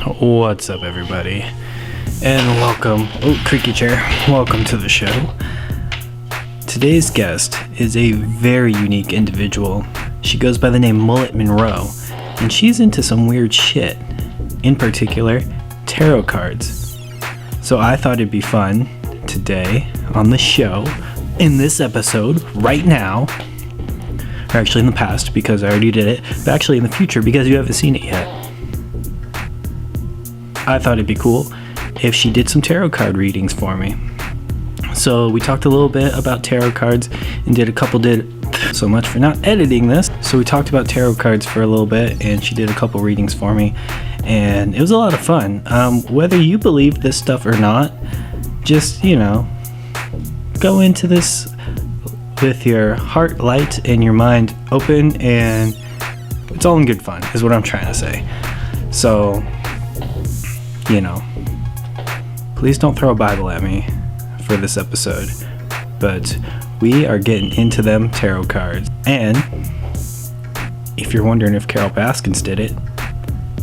What's up, everybody? And welcome, creaky chair, welcome to the show. Today's guest is a very unique individual. She goes by the name Mullet Munroe, and she's into some weird shit. In particular, tarot cards. So I thought it'd be fun today on the show, in this episode, right now, or actually in the past because I already did it, but actually in the future because you haven't seen it yet. I thought it'd be cool if she did some tarot card readings for me. So we talked a little bit about tarot cards and did so much for not editing this. So we talked about tarot cards for a little bit and she did a couple readings for me and it was a lot of fun. Whether you believe this stuff or not, just, go into this with your heart light and your mind open, and it's all in good fun is what I'm trying to say. So, please don't throw a Bible at me for this episode, but we are getting into them tarot cards. And if you're wondering if Carol Baskins did it,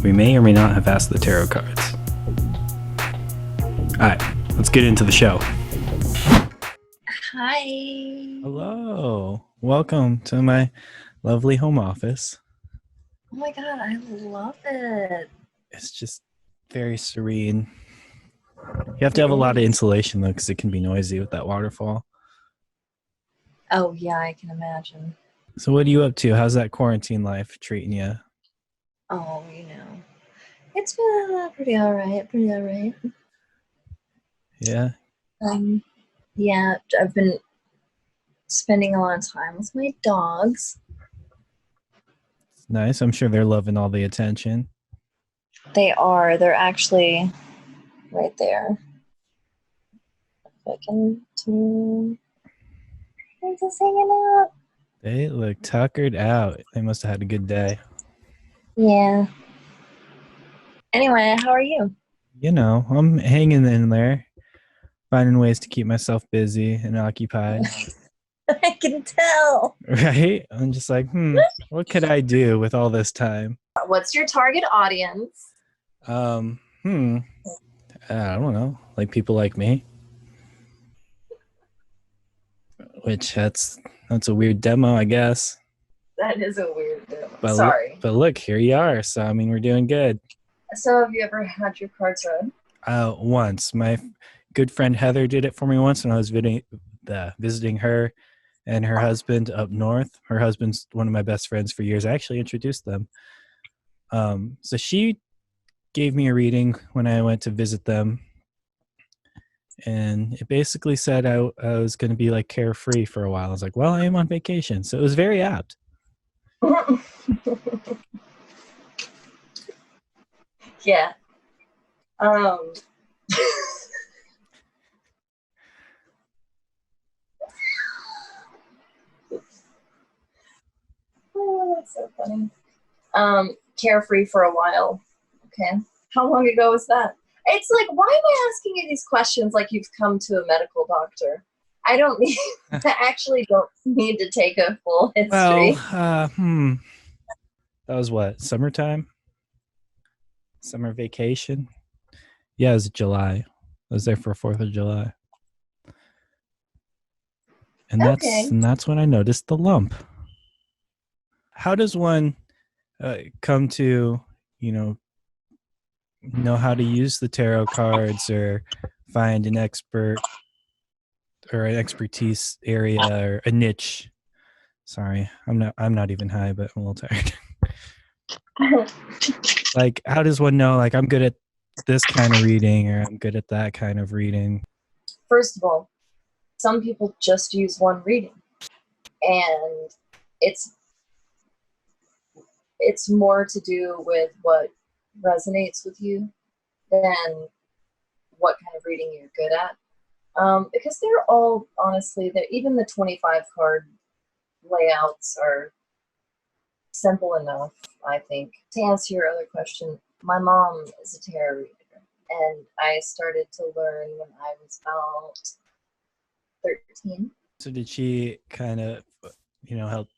we may or may not have asked the tarot cards. Alright, let's get into the show. Hi. Hello. Welcome to my lovely home office. Oh my god, I love it. It's just very serene. You have to have a lot of insulation though, because it can be noisy with that waterfall. Oh yeah, I can imagine. So what are you up to? How's that quarantine life treating you? Oh, it's been pretty alright. Yeah? Yeah, I've been spending a lot of time with my dogs. Nice. I'm sure they're loving all the attention. They are. They're actually right there. If I can turn. They're just hanging out. They look tuckered out. They must have had a good day. Yeah. Anyway, how are you? I'm hanging in there, finding ways to keep myself busy and occupied. I can tell. Right? I'm just like, what could I do with all this time? What's your target audience? I don't know. Like people like me. Which that's a weird demo, I guess. That is a weird demo. But Sorry. But look, here you are. So we're doing good. So have you ever had your cards read? Once. My good friend Heather did it for me once when I was visiting her and her husband up north. Her husband's one of my best friends for years. I actually introduced them. So she gave me a reading when I went to visit them. And it basically said I was going to be like carefree for a while. I was like, well, I am on vacation. So it was very apt. Yeah. Oh, that's so funny. Carefree for a while. Okay. How long ago was that? It's like, why am I asking you these questions like you've come to a medical doctor? I actually don't need to take a full history. Well, that was what? Summertime? Summer vacation? Yeah, it was July. I was there for 4th of July. And that's when I noticed the lump. How does one come to, know how to use the tarot cards or find an expert or an expertise area or a niche? Sorry, I'm not even high, but I'm a little tired. Like, how does one know, like, I'm good at this kind of reading or I'm good at that kind of reading? First of all, some people just use one reading, and it's more to do with what resonates with you than what kind of reading you're good at. Because they're all, honestly, even the 25 card layouts are simple enough, I think. To answer your other question, my mom is a tarot reader, and I started to learn when I was about 13. So did she kind of, help,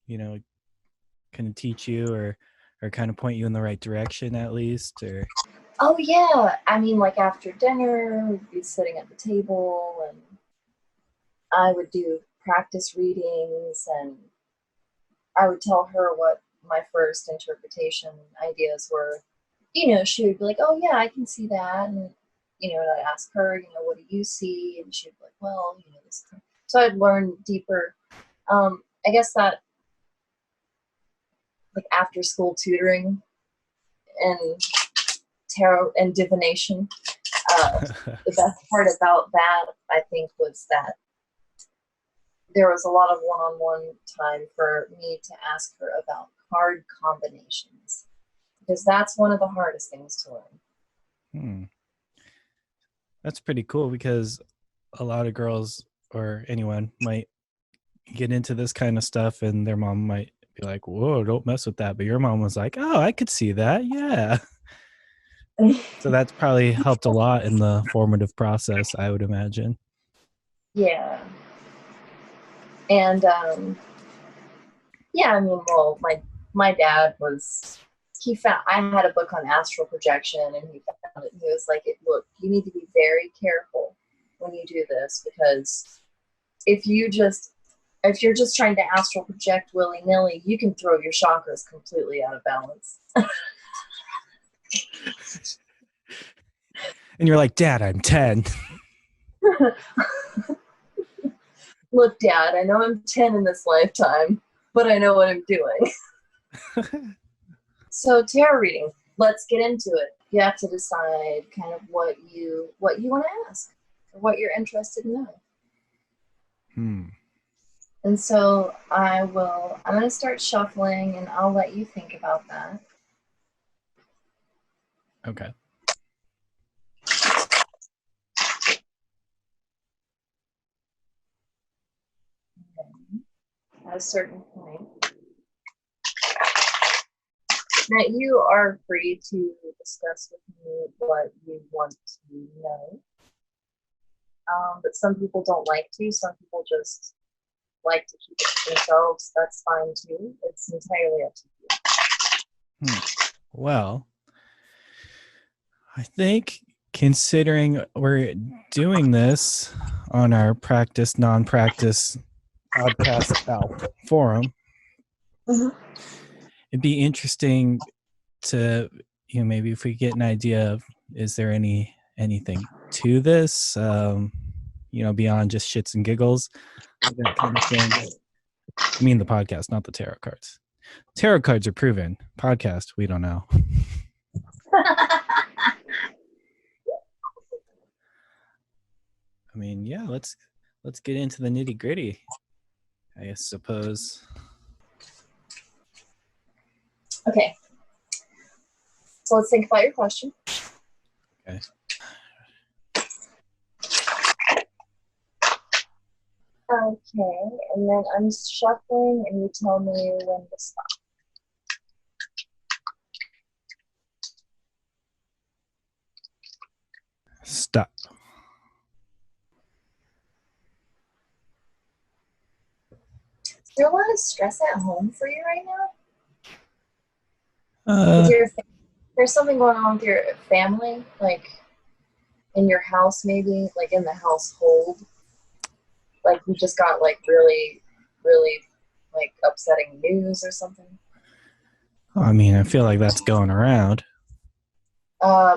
kind of teach you or kind of point you in the right direction at least? Or Oh yeah, I mean, like after dinner, we'd be sitting at the table, and I would do practice readings, and I would tell her what my first interpretation ideas were. She would be like, "Oh yeah, I can see that," and and I'd ask her, "What do you see?" And she'd be like, "Well, this." So I'd learn deeper. I guess that like after school tutoring and tarot and divination. The best part about that, I think, was that there was a lot of one-on-one time for me to ask her about card combinations, because that's one of the hardest things to learn. That's pretty cool, because a lot of girls or anyone might get into this kind of stuff and their mom might be like, whoa, don't mess with that. But your mom was like, oh, I could see that. Yeah. So that's probably helped a lot in the formative process, I would imagine. Yeah. And yeah, I mean, well, my dad I had a book on astral projection, and he found it. And he was like, "Look, you need to be very careful when you do this, because if you're just trying to astral project willy nilly, you can throw your chakras completely out of balance." And you're like, Dad, I'm 10. Look, Dad, I know I'm 10 in this lifetime, but I know what I'm doing. So tarot reading, let's get into it. You have to decide kind of what you want to ask, or what you're interested in knowing. And so I'm going to start shuffling, and I'll let you think about that. Okay. At a certain point, now you are free to discuss with me what you want to know. But some people don't like to. Some people just like to keep it to themselves. That's fine too. It's entirely up to you. Well, I think, considering we're doing this on our practice, non-practice podcast forum, it'd be interesting to, maybe if we get an idea of, is there anything to this, beyond just shits and giggles, that kind of thing. I mean the podcast, not the tarot cards. Tarot cards are proven. Podcast, we don't know. I mean, yeah, let's get into the nitty gritty, I suppose. Okay. So let's think about your question. Okay. Okay, and then I'm shuffling, and you tell me when to stop. Stop. Is there a lot of stress at home for you right now? There's something going on with your family, like in your house, maybe, like in the household. Like you just got like really, really like upsetting news or something. I mean, I feel like that's going around.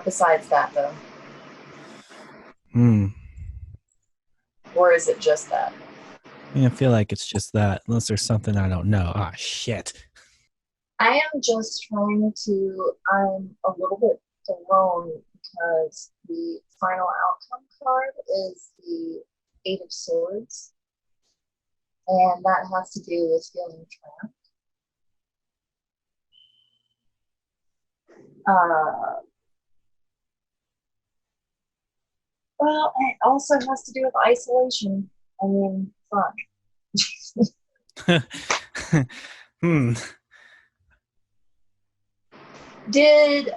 Besides that, though. Hmm. Or is it just that? I mean, I feel like it's just that, unless there's something I don't know. Ah, shit. I am just I'm a little bit thrown because the final outcome card is the Eight of Swords, and that has to do with feeling trapped. Well, it also has to do with isolation. I mean, fun.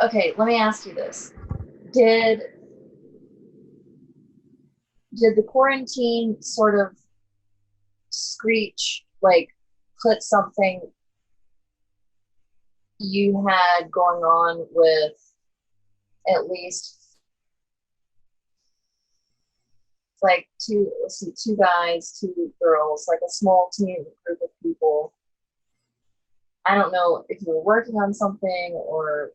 Okay, let me ask you this. Did the quarantine sort of screech, like put something you had going on with at least like two guys, two girls, like a small team group of people. I don't know if you were working on something or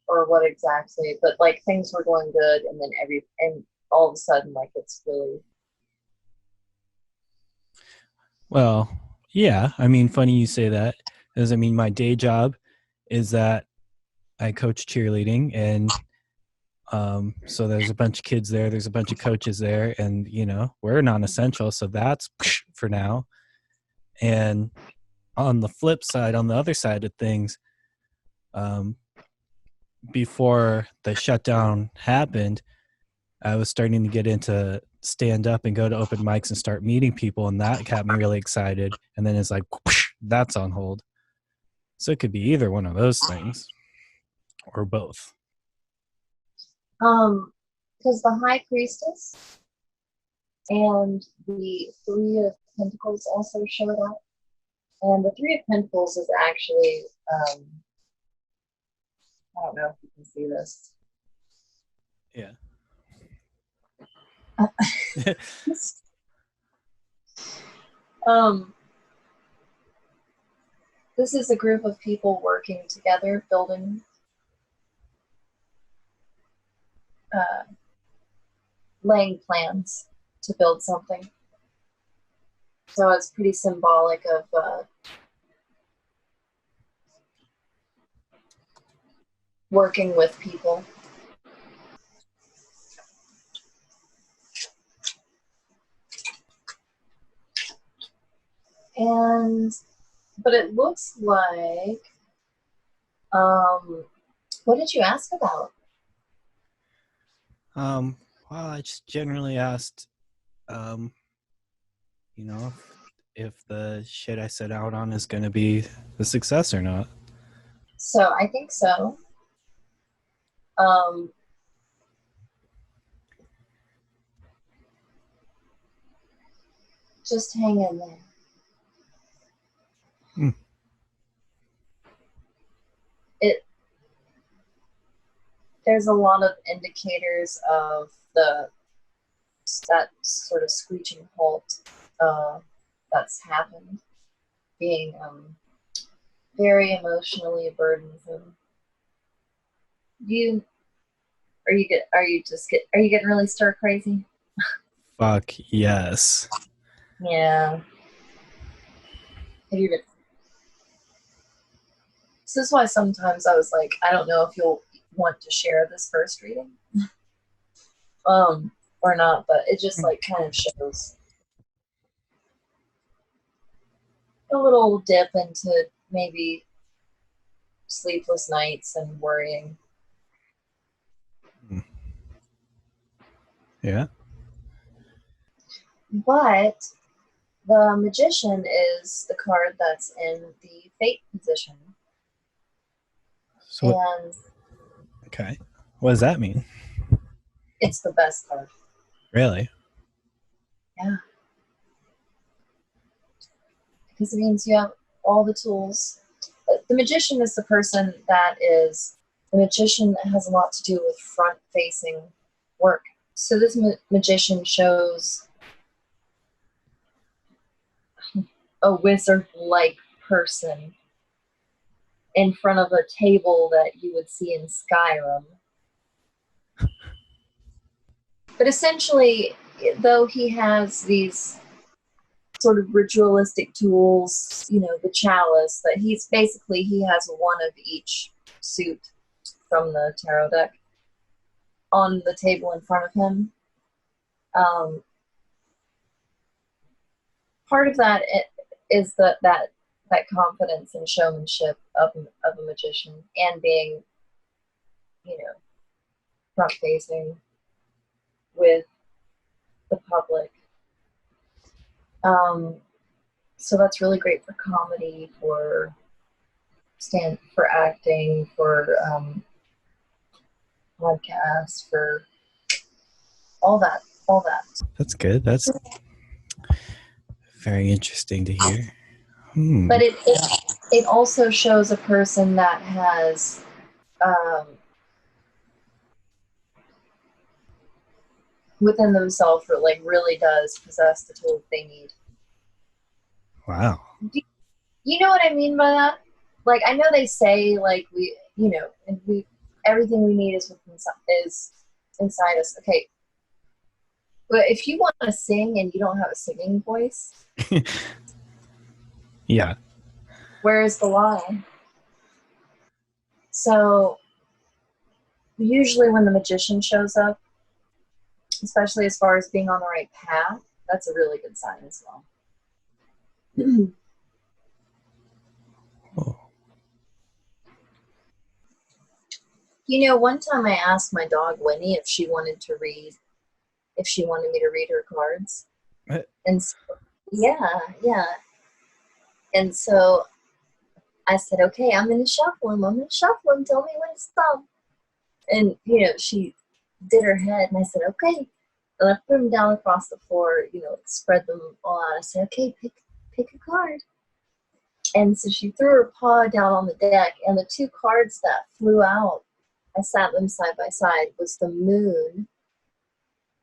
what exactly, but like things were going good, and then all of a sudden, like it's really. Well, yeah. I mean, funny you say that, because I mean, my day job is that I coach cheerleading, and so there's a bunch of kids there, there's a bunch of coaches there, and we're non-essential, so that's for now. And on the flip side, on the other side of things, before the shutdown happened, I was starting to get into stand up and go to open mics and start meeting people, and that got me really excited. And then it's like, that's on hold. So it could be either one of those things or both. Because the High Priestess and the Three of Pentacles also showed up. And the Three of Pentacles is actually, I don't know if you can see this. Yeah. This is a group of people working together, building, laying plans to build something. So it's pretty symbolic of working with people. But it looks like, what did you ask about? Well, I just generally asked, if the shit I set out on is going to be a success or not. So I think so. Just hang in there. There's a lot of indicators of that sort of screeching halt that's happened, being very emotionally burdensome. Are you getting really stir crazy? Fuck yes. Yeah. This is why sometimes I was like, I don't know if you'll want to share this first reading or not, but it just like kind of shows a little dip into maybe sleepless nights and worrying. Yeah. But the Magician is the card that's in the Fate position. So okay. What does that mean? It's the best card. Really? Yeah. Because it means you have all the tools. The Magician is the person the Magician has a lot to do with front-facing work. So this Magician shows a wizard-like person in front of a table that you would see in Skyrim. But essentially, though he has these sort of ritualistic tools, the chalice, that he has one of each suit from the tarot deck on the table in front of him. Part of that is that confidence and showmanship of a magician, and being, front facing with the public. So that's really great for comedy, for acting, for podcasts, for all that. That's good. That's very interesting to hear. But it also shows a person that has within themselves like really does possess the tools they need. Wow. You know what I mean by that? Like, I know they say like everything we need is inside us. Okay, but if you want to sing and you don't have a singing voice, Yeah. where is the lie? So usually when the magician shows up, especially as far as being on the right path, that's a really good sign as well. Oh. You know, one time I asked my dog Winnie if she wanted me to read her cards. And so, yeah. And so I said, okay, I'm going to shuffle him. Tell me when to stop. And, she did her head, and I said, okay. And I put them down across the floor, spread them all out. I said, okay, pick a card. And so she threw her paw down on the deck, and the two cards that flew out, I sat them side by side, was the moon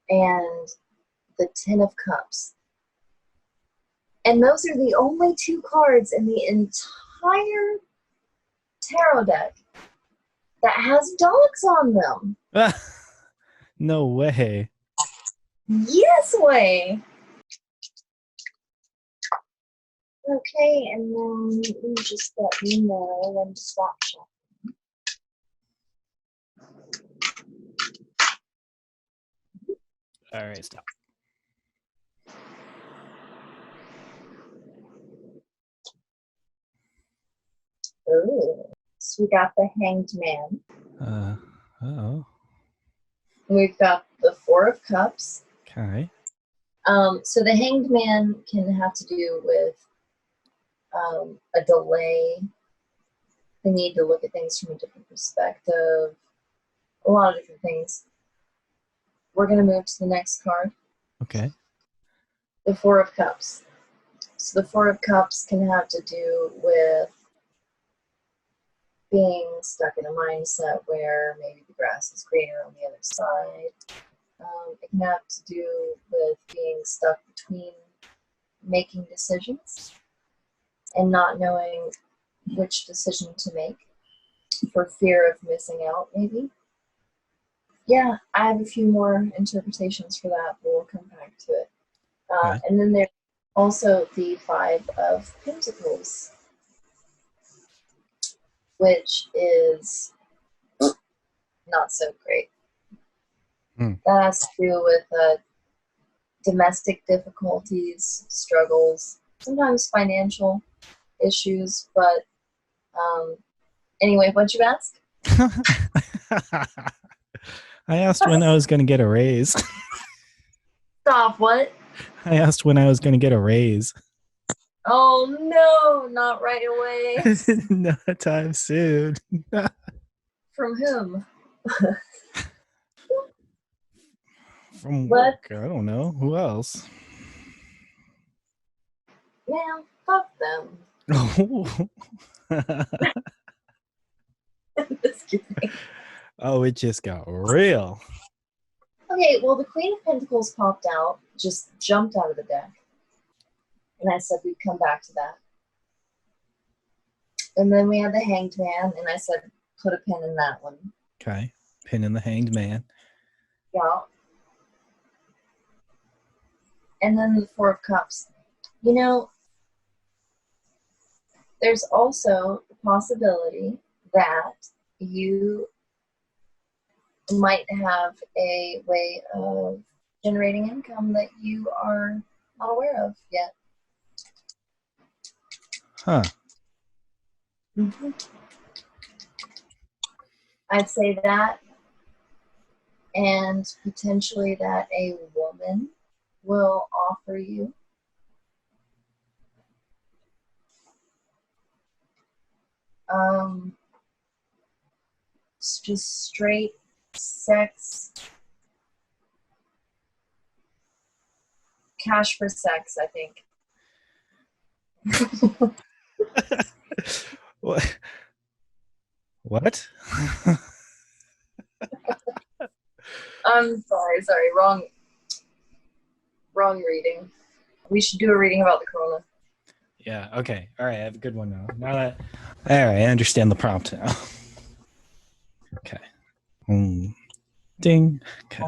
and the Ten of Cups. And those are the only two cards in the entire tarot deck that has dogs on them. No way. Yes way. Okay, and then you just let me know when to stop shuffling. All right, stop. Ooh. So we got the Hanged Man. Oh. We've got the Four of Cups. Okay. So the Hanged Man can have to do with a delay, the need to look at things from a different perspective, a lot of different things. We're going to move to the next card. Okay. The Four of Cups. So the Four of Cups can have to do with being stuck in a mindset where maybe the grass is greener on the other side. It can have to do with being stuck between making decisions and not knowing which decision to make for fear of missing out, maybe. Yeah, I have a few more interpretations for that, but we'll come back to it. Okay. And then there's also the Five of Pentacles, which is not so great. That has to do with domestic difficulties, struggles, sometimes financial issues, but anyway, what'd you ask? I asked when I was going to get a raise. Stop, what? I asked when I was going to get a raise. Oh no, not right away. Not time soon. From whom? From work. I don't know. Who else? Man, fuck them. Just kidding. Oh, it just got real. Okay, well, the Queen of Pentacles popped out, just jumped out of the deck. And I said we'd come back to that. And then we had the Hanged Man, and I said put a pin in that one. Okay. Pin in the Hanged Man. Yeah. And then the Four of Cups. You know, there's also the possibility that you might have a way of generating income that you are not aware of yet. Huh. Mm-hmm. I'd say that, and potentially that a woman will offer you just straight sex, cash for sex, I think. What? I'm sorry, wrong wrong reading. We should do a reading about the corona. Yeah, okay. All right, I have a good one now. All right, I understand the prompt now. Okay. Ding. Okay.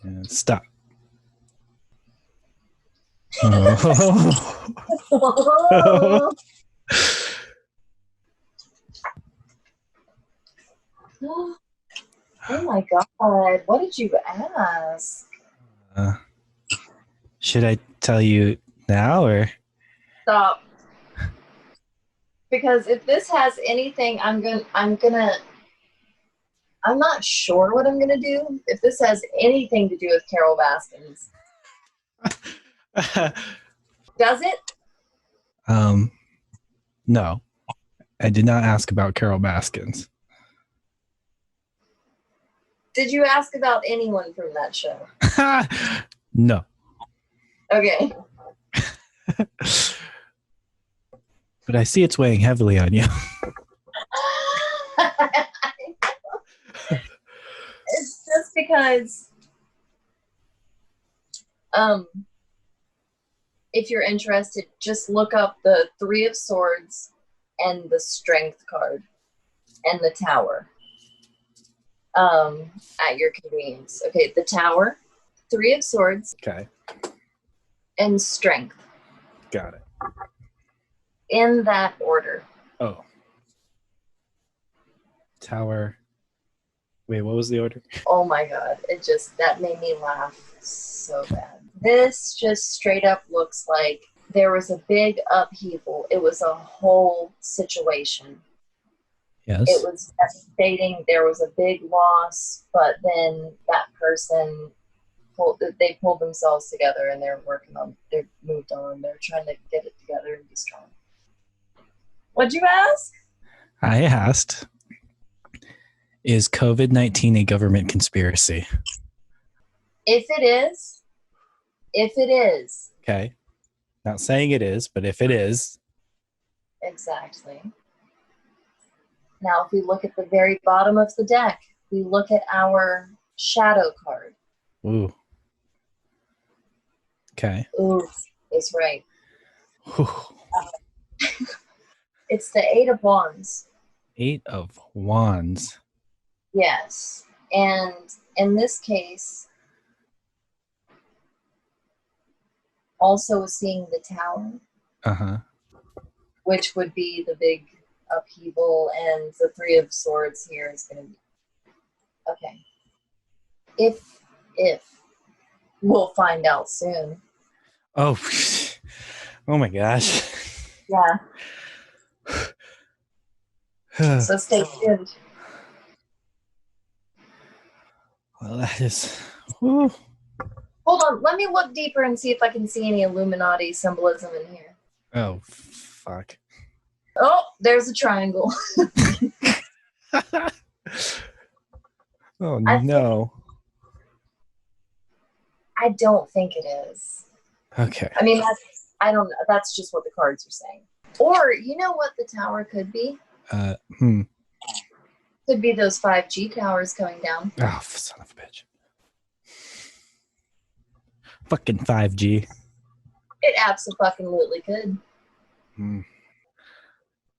And stop. Oh. Oh my God. What did you ask? Should I tell you now or? Stop. Because if this has anything, I'm not sure what I'm gonna do. If this has anything to do with Carol Baskins. Does it? No. I did not ask about Carol Baskins. Did you ask about anyone from that show? No. Okay. But I see it's weighing heavily on you. It's just because if you're interested, just look up the Three of Swords and the Strength card and the Tower at your convenience. Okay, the Tower, Three of Swords, Okay. and Strength. Got it. In that order. Oh. Tower. Wait, what was the order? Oh my God. That made me laugh so bad. This just straight up looks like there was a big upheaval. It was a whole situation. Yes. It was devastating. There was a big loss, but then that person they pulled themselves together and they've moved on. They're trying to get it together and be strong. What'd you ask? I asked, is COVID-19 a government conspiracy? If it is. Okay. Not saying it is, but if it is. Exactly. Now, if we look at the very bottom of the deck, we look at our shadow card. Ooh. Okay. Ooh, is right. Ooh. It's the Eight of Wands. 8 of Wands. Yes. And in this case, also seeing the Tower, which would be the big upheaval, and the Three of Swords here is going to be okay. If we'll find out soon. Oh, oh my gosh. Yeah. So stay tuned. Well, that is. Whew. Hold on, let me look deeper and see if I can see any Illuminati symbolism in here. Oh, fuck. Oh, there's a triangle. Oh, no. I don't think it is. Okay. I mean, I don't know. That's just what the cards are saying. Or, you know what the tower could be? Could be those 5G towers coming down. Oh, son of a bitch. Fucking 5G. It absolutely could.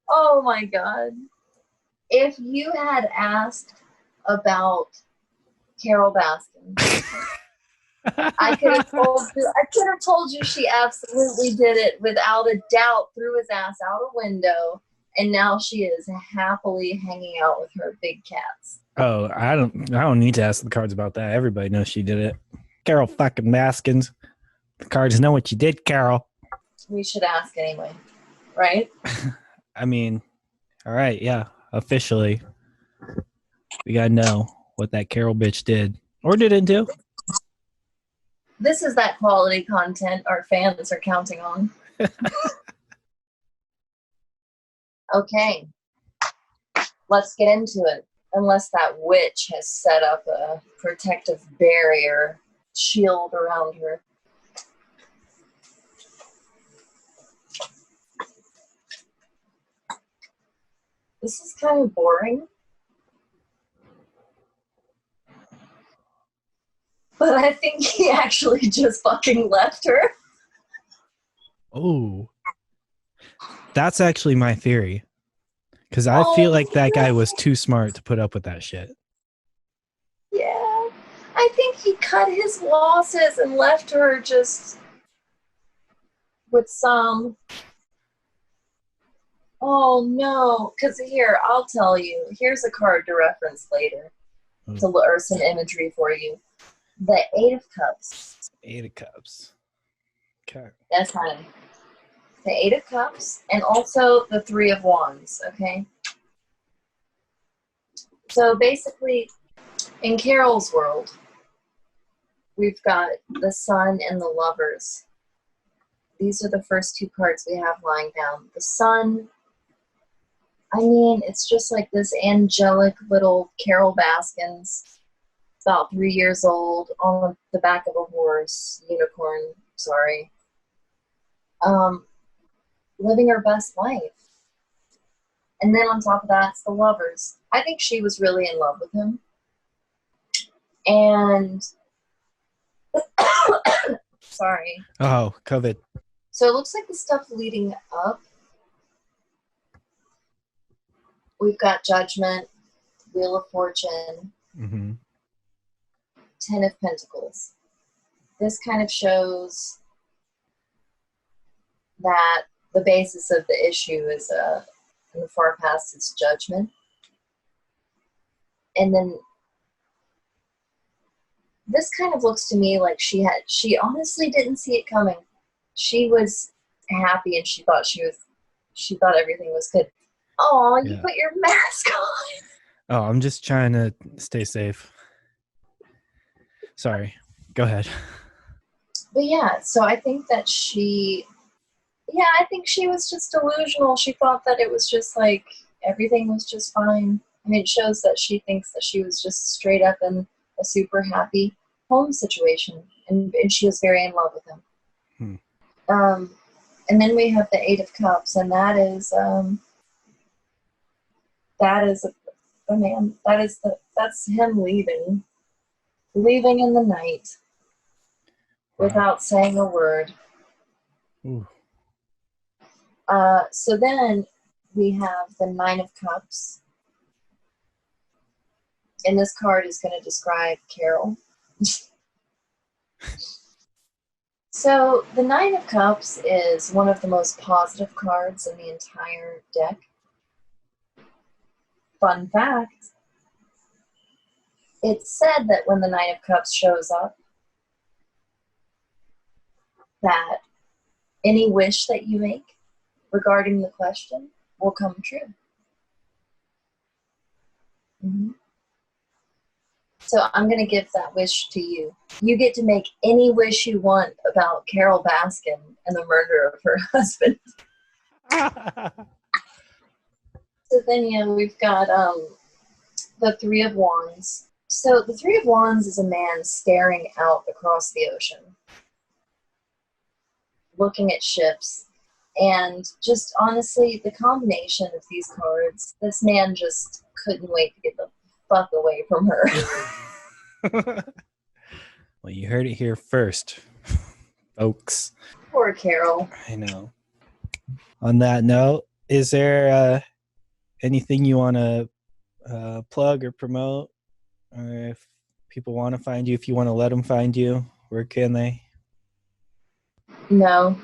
Oh my God. If you had asked about Carol Baskins, I could have told you she absolutely did it without a doubt, threw his ass out a window, and now she is happily hanging out with her big cats. Oh, I don't need to ask the cards about that. Everybody knows she did it. Carol fucking Baskins. The cards know what you did, Carol. We should ask anyway, right? I mean, all right, yeah. Officially, we gotta know what that Carol bitch did or didn't do. This is that quality content our fans are counting on. Okay, let's get into it. Unless that witch has set up a protective barrier shield around her. This is kind of boring. But I think he actually just fucking left her. Oh, that's actually my theory. Because I feel like that guy was too smart to put up with that shit. Yeah. I think he cut his losses and left her just with some. Oh no. Because here, I'll tell you. Here's a card to reference later. Or some imagery for you. The Eight of Cups. Eight of Cups. Okay. That's honey. The Eight of Cups and also the Three of Wands, okay? So basically, in Carol's world, we've got the Sun and the Lovers. These are the first two cards we have lying down. The Sun, I mean, it's just like this angelic little Carol Baskins, about 3 years old, on the back of a horse, unicorn, sorry. Living her best life. And then on top of that, it's the Lovers. I think she was really in love with him. And sorry. Oh, COVID. So it looks like the stuff leading up. We've got Judgment, Wheel of Fortune, Mm-hmm. Ten of Pentacles. This kind of shows that the basis of the issue is in the far past it's Judgment. And then this kind of looks to me like she honestly didn't see it coming. She was happy and she thought everything was good. Oh, you put your mask on. Oh, I'm just trying to stay safe. Sorry. Go ahead. But yeah, so I think that she was just delusional. She thought that it was just like everything was just fine. I mean, it shows that she thinks that she was just straight up in a super happy home situation, and she was very in love with him. And then we have the Eight of Cups, and that's him leaving in the night without saying a word. Ooh. So then we have the Nine of Cups. And this card is going to describe Carol. So the Nine of Cups is one of the most positive cards in the entire deck. Fun fact, it's said that when the Nine of Cups shows up, that any wish that you make regarding the question will come true. Mm-hmm. So I'm going to give that wish to you. You get to make any wish you want about Carol Baskin and the murder of her husband. So then, we've got the Three of Wands. So the Three of Wands is a man staring out across the ocean, looking at ships. And just honestly, the combination of these cards, this man just couldn't wait to get the fuck away from her. Well, you heard it here first, folks. Poor Carol. I know. On that note, is there anything you want to plug or promote? Or if people want to find you, if you want to let them find you, where can they? No.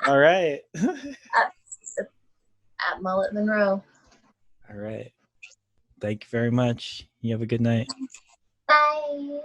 All right. At Mullet Munroe. All right. Thank you very much. You have a good night. Bye.